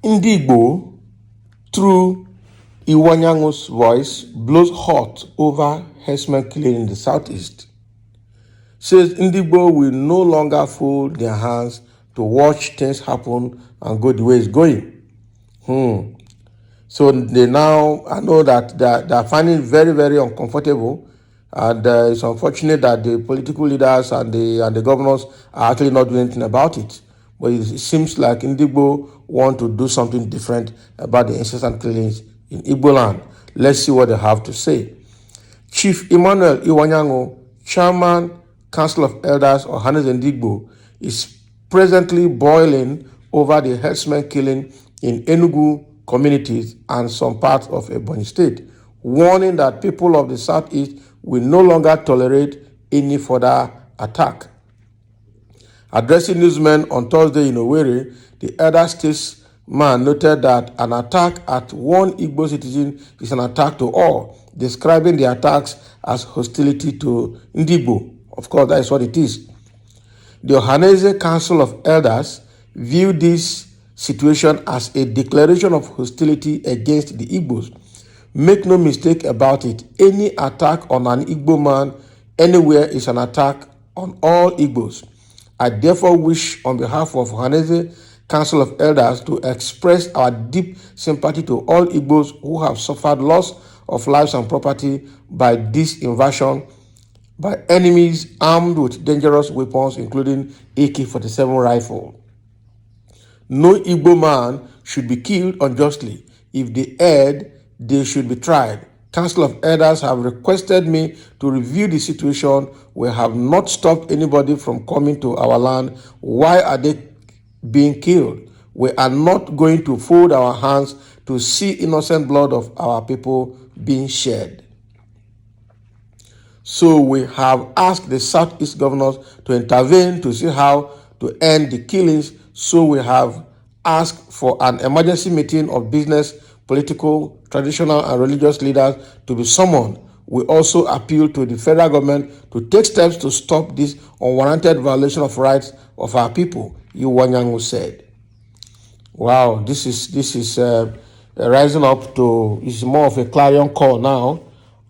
Ndigbo, through Iwuanyawu's voice, blows hot over herdsmen killing in the southeast. Says Ndigbo will no longer fold their hands to watch things happen and go the way it's going. So they now, I know that they're finding it very, very uncomfortable. And it's unfortunate that the political leaders and the governors are actually not doing anything about it. But it seems like Ndigbo want to do something different about the incessant killings in Igbo land. Let's see what they have to say. Chief Emmanuel Iwuanyanwu, Chairman, Council of Elders, or Hannes Ndigbo, is presently boiling over the herdsmen killing in Enugu communities and some parts of Ebonyi State, warning that people of the southeast will no longer tolerate any further attack. Addressing newsmen on Thursday in Owerri, the elder statesman noted that an attack at one Igbo citizen is an attack to all, describing the attacks as hostility to Ndigbo. Of course, that is what it is. The Ohanese Council of Elders view this situation as a declaration of hostility against the Igbos. Make no mistake about it, any attack on an Igbo man anywhere is an attack on all Igbos. I therefore wish, on behalf of Ohanese Council of Elders, to express our deep sympathy to all Igbos who have suffered loss of lives and property by this invasion by enemies armed with dangerous weapons, including AK-47 rifle. No Igbo man should be killed unjustly. If they erred, they should be tried. Council of Elders have requested me to review the situation. We have not stopped anybody from coming to our land. Why are they being killed? We are not going to fold our hands to see innocent blood of our people being shed. So we have asked the Southeast governors to intervene to see how to end the killings. So we have asked for an emergency meeting of business, political, traditional, and religious leaders to be summoned. We also appeal to the federal government to take steps to stop this unwarranted violation of rights of our people, Iwuanyanwu said. Wow, this is rising up to, it's more of a clarion call now,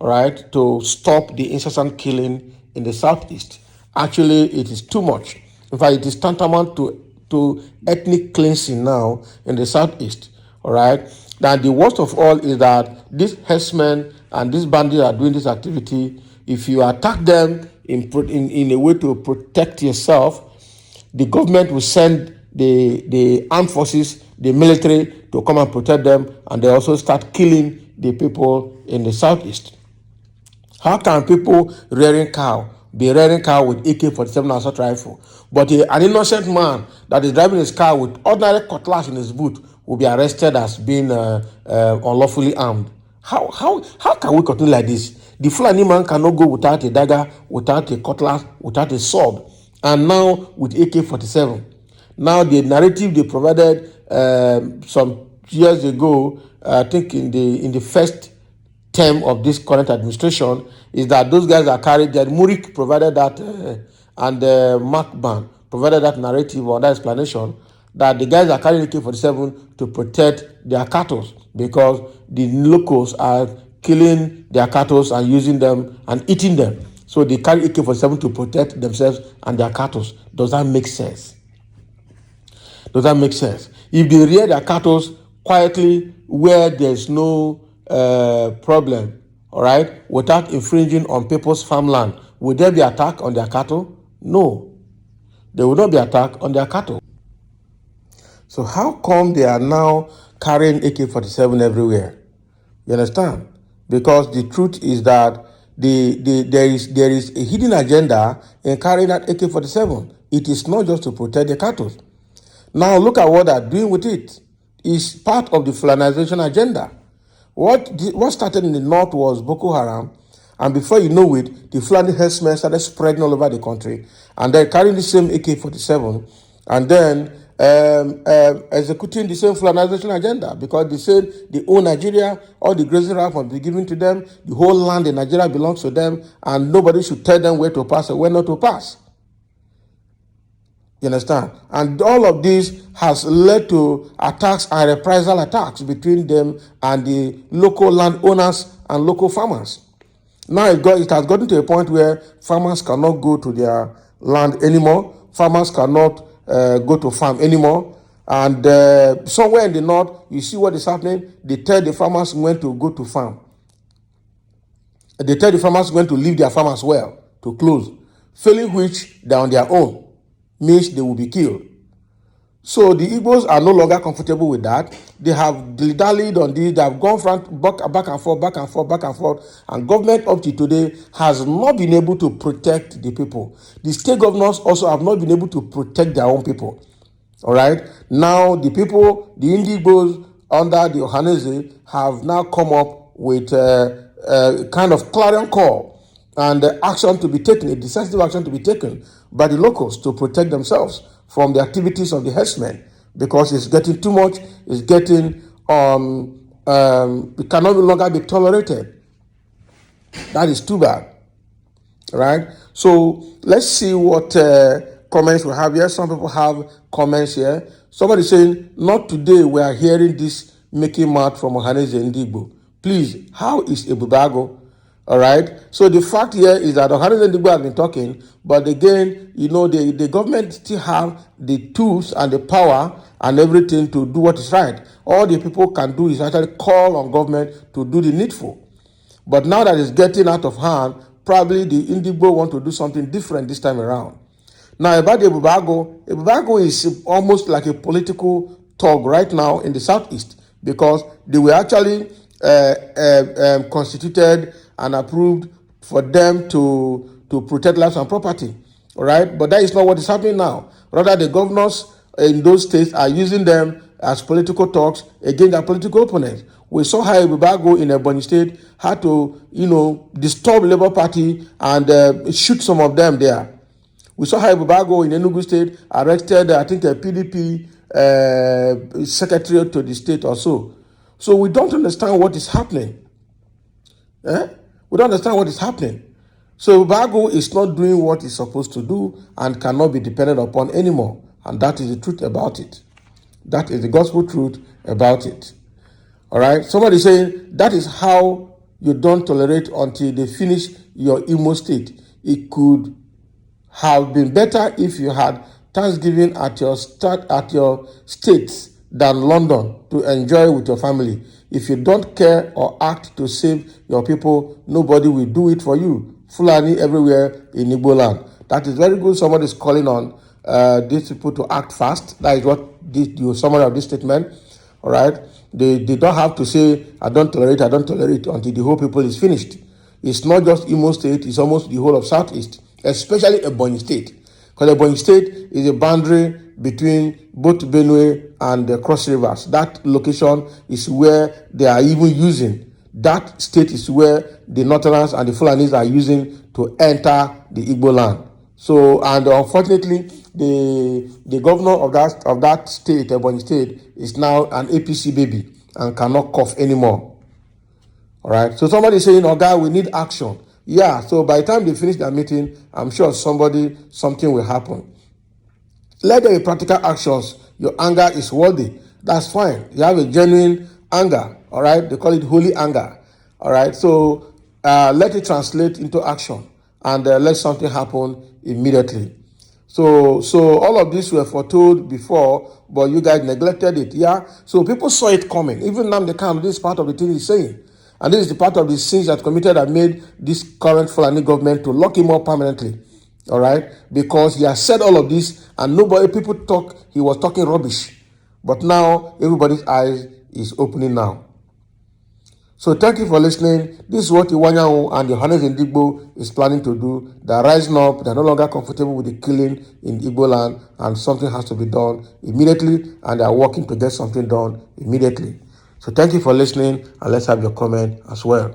right, to stop the incessant killing in the southeast. Actually, it is too much. In fact, it is tantamount to ethnic cleansing now in the southeast, all right? Now, the worst of all is that these herdsmen and these bandits are doing this activity. If you attack them in a way to protect yourself, the government will send the armed forces, the military, to come and protect them, and they also start killing the people in the southeast. How can people rearing cow be rearing cow with AK-47 assault rifle, but an innocent man that is driving his car with ordinary cutlass in his boot will be arrested as being unlawfully armed? How can we continue like this? The Fulani man cannot go without a dagger, without a cutlass, without a sword, and now with AK-47. Now the narrative they provided some years ago, I think in the first term of this current administration, is that those guys are carried, that Murik provided that, and Mark Ban provided that narrative or that explanation, that the guys are carrying AK-47 to protect their cattle because the locals are killing their cattle and using them and eating them. So they carry AK-47 to protect themselves and their cattle. Does that make sense? Does that make sense? If they rear their cattle quietly where there's no problem, all right, without infringing on people's farmland, would there be attack on their cattle? No, there will not be attack on their cattle. So how come they are now carrying AK-47 everywhere? You understand? Because the truth is that there is a hidden agenda in carrying that AK-47. It is not just to protect the cattle. Now look at what they're doing with it. It's part of the Fulanization agenda. What started in the north was Boko Haram, and before you know it, the Fulani herdsmen started spreading all over the country, and they're carrying the same AK-47, and then executing the same Fulanization agenda, because they said they own Nigeria, all the grazing rights must be given to them, the whole land in Nigeria belongs to them, and nobody should tell them where to pass or where not to pass. You understand? And all of this has led to attacks and reprisal attacks between them and the local landowners and local farmers. Now it has gotten to a point where farmers cannot go to their land anymore. Farmers cannot go to farm anymore. And somewhere in the north, you see what is happening. They tell the farmers when to go to farm. They tell the farmers when to leave their farm as well, to close. Failing which, they're on their own, means they will be killed. So the Igbos are no longer comfortable with that. They have dallied on this. They have gone back and forth, back and forth, back and forth. And government up to today has not been able to protect the people. The state governors also have not been able to protect their own people. All right. Now the people, the Ndigbos under the Ohanese, have now come up with a kind of clarion call and action to be taken, a decisive action to be taken by the locals to protect themselves from the activities of the herdsmen, because it's getting too much. It's getting it cannot no longer be tolerated. That is too bad, right? So let's see what comments we have here. Some people have comments here. Somebody saying, "Not today. We are hearing this making mad from Ohanese and Ndigbo. Please, how is Ebubago?" All right. So the fact here is that Ohanese and Ndigbo have been talking, but again, the government still have the tools and the power and everything to do what is right. All the people can do is actually call on government to do the needful. But now that it's getting out of hand, probably the Ndigbo want to do something different this time around. Now about the Ebubago is almost like a political thug right now in the southeast, because they were actually constituted and approved for them to protect lives and property. All right, but that is not what is happening now. Rather, the governors in those states are using them as political talks against their political opponents. We saw how Ebubago in Ebonyi State had to, disturb the Labour Party and shoot some of them there. We saw how Ebubago in Enugu State arrested, I think, a PDP secretary to the state or so. So we don't understand what is happening. We don't understand what is happening. So Ebubago is not doing what he's supposed to do and cannot be depended upon anymore. And that is the truth about it. That is the gospel truth about it. All right. Somebody saying that is how you don't tolerate until they finish your Imo State. It could have been better if you had Thanksgiving at your state than London to enjoy with your family. If you don't care or act to save your people, nobody will do it for you. Fulani everywhere in Igbo land. That is very good. Somebody is calling on these people to act fast. That is what the summary of this statement. All right. They don't have to say, I don't tolerate until the whole people is finished. It's not just Imo State, it's almost the whole of Southeast, especially Ebonyi State. Because Ebonyi State is a boundary between both Benue and the Cross Rivers. That location is where they are even using. That state is where the Northerners and the Fulanis are using to enter the Igbo land. So, and unfortunately, the governor of that state, Ebonyi State, is now an APC baby and cannot cough anymore. All right. So somebody is saying, "Oh God, we need action." Yeah. So by the time they finish their meeting, I'm sure something will happen. Let there be practical actions. Your anger is worthy. That's fine. You have a genuine anger. All right. They call it holy anger. All right. So let it translate into action and let something happen immediately. So all of this were foretold before, but you guys neglected it. Yeah. So people saw it coming. Even now, this is part of the thing he's saying. And this is the part of the sins that committed that made this current Fulani government to lock him up permanently. All right. Because he has said all of this and people thought he was talking rubbish. But now everybody's eyes is opening now. So thank you for listening. This is what Iwuanyanwu and the Ohanese Ndigbo is planning to do. They're rising up. They're no longer comfortable with the killing in Igbo land, and something has to be done immediately, and they're working to get something done immediately. So thank you for listening, and let's have your comment as well.